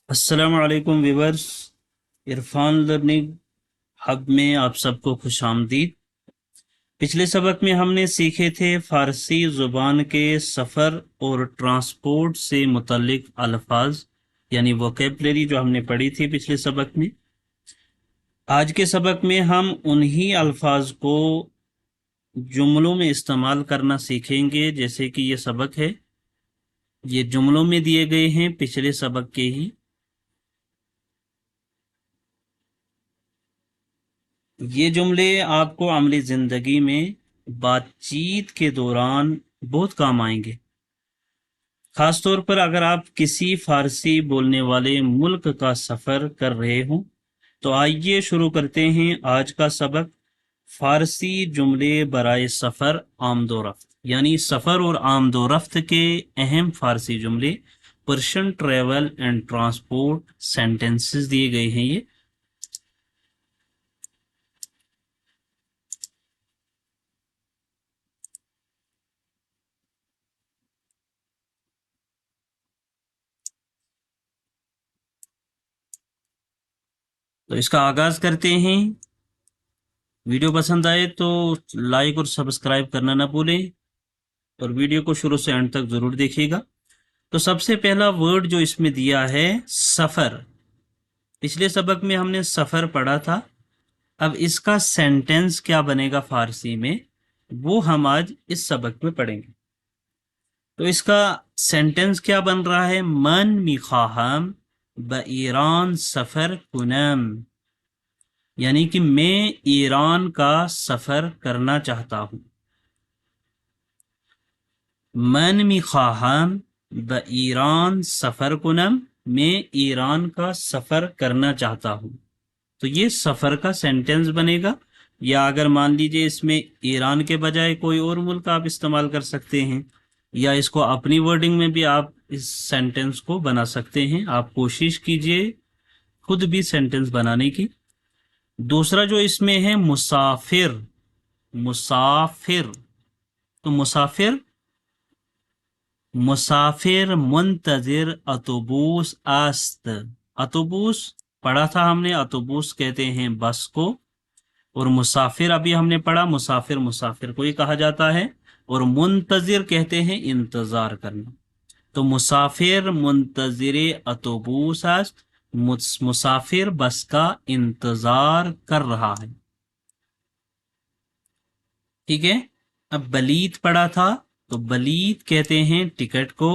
अस्सलामु अलैकुम viewers. Irfan learning hub में आप सबको खुश आमदीद। पिछले सबक में हमने सीखे थे फारसी ज़ुबान के सफ़र और ट्रांसपोर्ट से मुतल्लिक अल्फाज यानी वोकेबलरी जो हमने पढ़ी थी पिछले सबक में। आज के सबक में हम उन्हीं अल्फाज को जुमलों में इस्तेमाल करना सीखेंगे। जैसे कि ये सबक है, ये जुमलों में दिए गए हैं पिछले सबक के ही। ये जुमले आपको अमली ज़िंदगी में बातचीत के दौरान बहुत काम आएंगे। ख़ास तौर पर अगर आप किसी फ़ारसी बोलने वाले मुल्क का सफ़र कर रहे हों। तो आइए शुरू करते हैं आज का सबक। फ़ारसी जुमले बराए सफ़र आमदो रफ्त, यानी सफ़र और आमदो रफ्त के अहम फ़ारसी जुमले Persian travel and transport sentences दिए गए हैं। ये तो इसका आगाज़ करते हैं। वीडियो पसंद आए तो लाइक और सब्सक्राइब करना ना भूलें और वीडियो को शुरू से एंड तक ज़रूर देखिएगा। तो सबसे पहला वर्ड जो इसमें दिया है सफ़र। पिछले सबक में हमने सफ़र पढ़ा था। अब इसका सेंटेंस क्या बनेगा फ़ारसी में, वो हम आज इस सबक में पढ़ेंगे। तो इसका सेंटेंस क्या बन रहा है? मन मिखाहम ब ईरान सफ़र कुनम, यानी कि मैं ईरान का सफ़र करना चाहता हूँ। मन मिखाहम ब ईरान सफ़र कुनम, मैं ईरान का सफ़र करना चाहता हूँ। तो ये सफ़र का सेंटेंस बनेगा। या अगर मान लीजिए इसमें ईरान के बजाय कोई और मुल्क आप इस्तेमाल कर सकते हैं, या इसको अपनी वर्डिंग में भी आप इस सेंटेंस को बना सकते हैं। आप कोशिश कीजिए खुद भी सेंटेंस बनाने की। दूसरा जो इसमें है मुसाफिर। मुसाफिर, तो मुसाफिर, मुसाफिर मुंतजिर अतोबूस आस्त। अतोबूस पढ़ा था हमने, अतोबूस कहते हैं बस को। और मुसाफिर अभी हमने पढ़ा, मुसाफिर मुसाफिर को ही कहा जाता है। और मुंतजिर कहते हैं इंतजार करना। तो मुसाफिर मुंतजिर अतोबूस आस्त, मुसाफिर बस का इंतजार कर रहा है। ठीक है। अब बलीत पढ़ा था, तो बलीत कहते हैं टिकट को।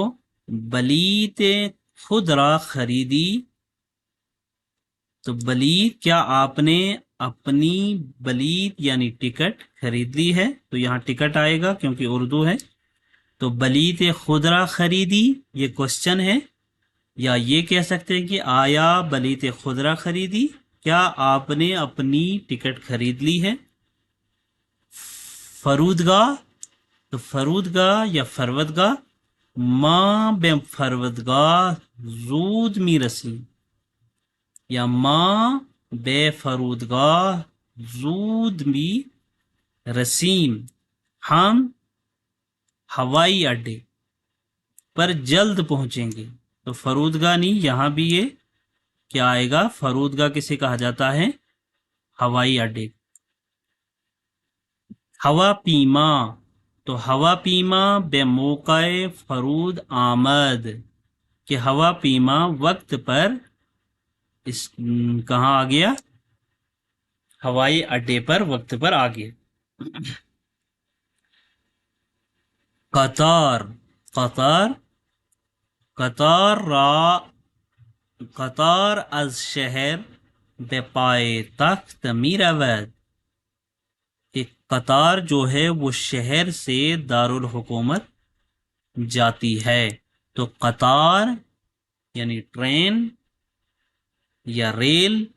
बलीत खुदरा खरीदी। तो बलीत, क्या आपने अपनी बलीत यानी टिकट खरीद ली है? तो यहाँ टिकट आएगा क्योंकि उर्दू है। तो बलीत खुदरा खरीदी, ये क्वेश्चन है। या ये कह सकते हैं कि आया बलीत खुदरा खरीदी, क्या आपने अपनी टिकट खरीद ली है? फरूदगाह, तो फरूदगाह या फरवदगाह, माँ बे फरवदगाह जूद मी रसी, या माँ बे फरूदगाह जूद मी रसीम, हम हवाई अड्डे पर जल्द पहुंचेंगे। तो फरूदगाह नहीं, यहाँ भी ये क्या आएगा? फरूदगाह किसे कहा जाता है? हवाई अड्डे। हवा पीमा, तो हवा पीमा बेमौकाए फरूद आमद, कि हवा पीमा वक्त पर इस कहाँ आ गया? हवाई अड्डे पर वक्त पर आ गया। कतार, कतार, कतार रा, कतार अज शहर बेपाए तख्त मीरवद, कि कतार जो है वो शहर से दारुल हुकूमत जाती है। तो कतार यानी ट्रेन या रेल,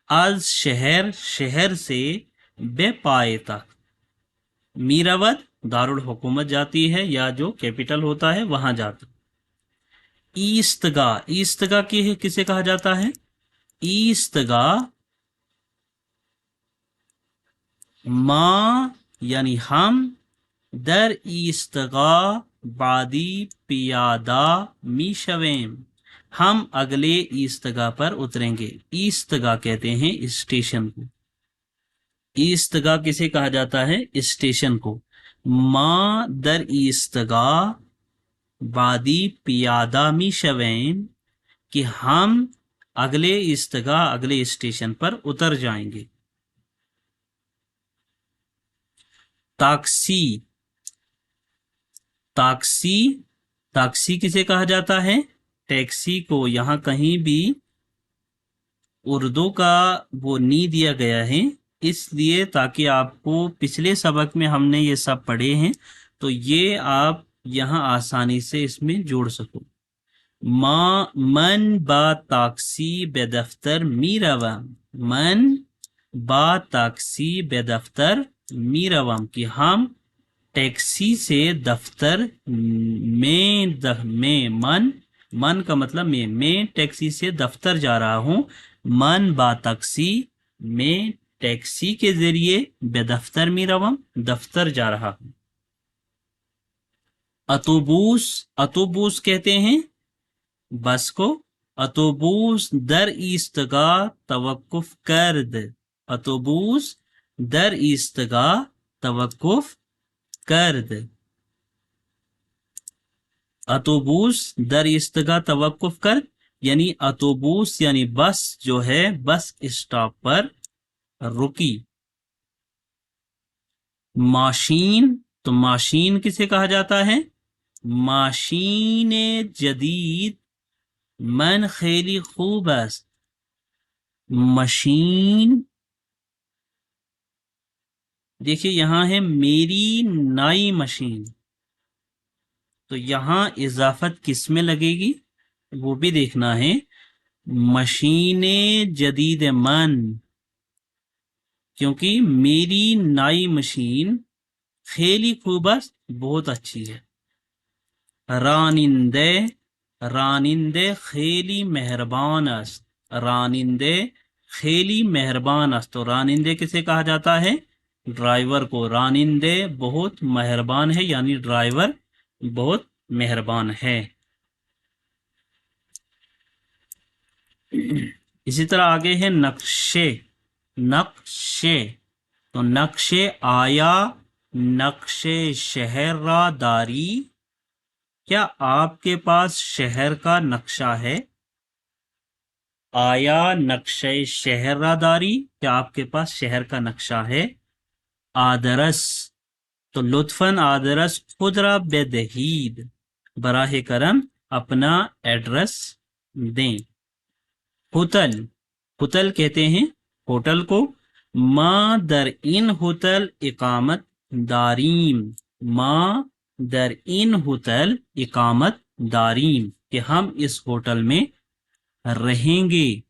आज शहर, शहर से, बेपाए तक, मीरावत दारुल हुकूमत जाती है या जो कैपिटल होता है वहां जाता। ईस्तगा, ईस्तगा की किसे कहा जाता है? ईस्तगा माँ यानी हम, दर ईस्तगा बादी पियादा मीशवेम, हम अगले ईस्तगा पर उतरेंगे। ईस्तगा कहते हैं स्टेशन को। ईस्तगा किसे कहा जाता है? स्टेशन को। मा दर ईस्तगा वादी पियादा मी शवैन, कि हम अगले ईस्तगा अगले स्टेशन पर उतर जाएंगे। ताक्सी, ताक्सी, ताक्सी किसे कहा जाता है? टैक्सी को। यहां कहीं भी उर्दू का वो नी दिया गया है, इसलिए ताकि आपको पिछले सबक में हमने ये सब पढ़े हैं तो ये आप यहाँ आसानी से इसमें जोड़ सको। माँ मन बा ताक्सी बेदफ्तर मीरवम, मन बा ताक्सी बेदफ्तर मीरवम, कि हम टैक्सी से दफ्तर में मन का मतलब मैं टैक्सी से दफ्तर जा रहा हूँ। मन बा ताक्सी, मैं टैक्सी के जरिए बेदफ्तर मीरवम, दफ्तर जा रहा हूँ। अतोबूस, अतोबूस कहते हैं बस को। अतोबूस दर ईस्तगा तवक्कुफ करद, अतोबूस दर ईस्तगा तवक्कुफ करद, अतोबूस दर ईस्तगा तवक्कुफ कर, यानी अतोबूस यानी बस जो है बस स्टॉप पर रुकी। माशीन, तो माशीन किसे कहा जाता है? माशीन जदीद मन खेली खूब است। मशीन, देखिए यहां है मेरी नई मशीन, तो यहां इजाफत किस में लगेगी वो भी देखना है। मशीन जदीद मन, क्योंकि मेरी नई मशीन खेली खूब است बहुत अच्छी है। रानिंदे, रानिंदे खेली मेहरबान است, रानिंदे खेली मेहरबान است, तो रानिंदे किसे कहा जाता है? ड्राइवर को। रानिंदे बहुत मेहरबान है, यानी ड्राइवर बहुत मेहरबान है। इसी तरह आगे है नक्शे, नक्शे, तो नक्शे आया नक्शे शहरदारी, क्या आपके पास शहर का नक्शा है? आया नक्शे शहरदारी, क्या आपके पास शहर का नक्शा है? आदरस, तो लुत्फन आदरस खुदरा बेदहीद, बराह करम अपना एड्रेस दें। होटल, होटल कहते हैं होटल को। माँ दर इन होटल इकामत दारीम, माँ दर इन होटल इकामत दारीम, कि हम इस होटल में रहेंगे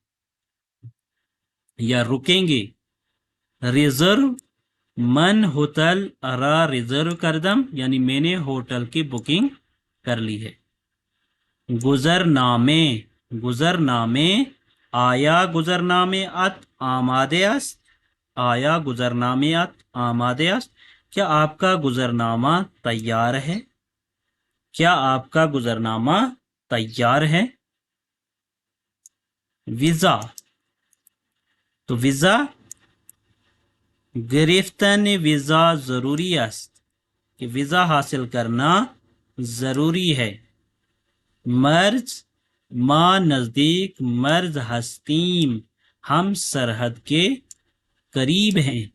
या रुकेंगे। रिजर्व, मन होटल अरा रिजर्व करदम, यानी मैंने होटल की बुकिंग कर ली है। गुजरनामे, गुजरनामे आया गुजरनामे अत आमादे است, आया गुजरनामे अत आमादे است, क्या आपका गुजरनामा तैयार है? क्या आपका गुजरनामा तैयार है? वीजा, तो वीजा गिरफ्तन वीजा जरूरी است, कि वीजा हासिल करना जरूरी है। मर्ज, माँ नजदीक मर्ज हस्तीम, हम सरहद के करीब हैं।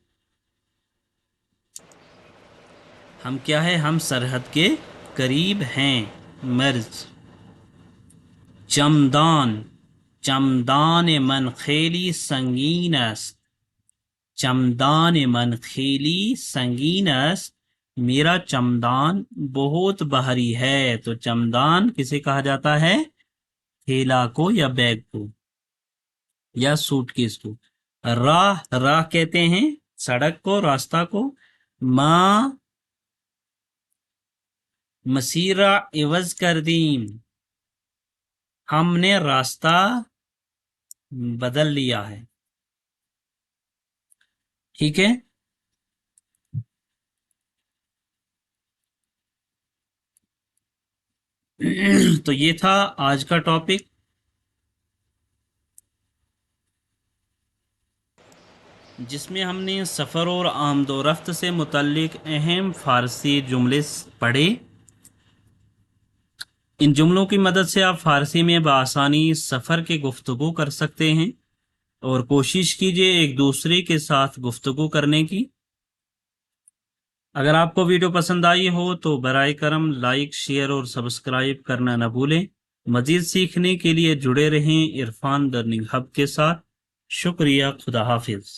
हम क्या है? हम सरहद के करीब हैं। मर्ज। चमदान, चमदान मन खेली संगीन است, चमदान मन खेली संगीन است, मेरा चमदान बहुत भारी है, तो चमदान किसे कहा जाता है? थैला को या बैग को या सूटकेस को। राह, राह कहते हैं सड़क को, रास्ता को। माँ मसीरा इवज कर दीम, हमने रास्ता बदल लिया है। ठीक है। تو یہ تھا آج کا ٹاپک، جس میں ہم نے سفر اور آمد و رفت سے متعلق اہم فارسی جملے پڑھے۔ ان جملوں کی مدد سے آپ فارسی میں بآسانی سفر کی گفتگو کر سکتے ہیں، اور کوشش کیجئے ایک دوسرے کے ساتھ گفتگو کرنے کی۔ اگر آپ کو ویڈیو پسند آئی ہو تو برائے کرم لائک، شیئر اور سبسکرائب کرنا نہ بھولیں۔ مزید سیکھنے کے لیے جڑے رہیں عرفان لرننگ ہب کے ساتھ۔ شکریہ، خدا حافظ۔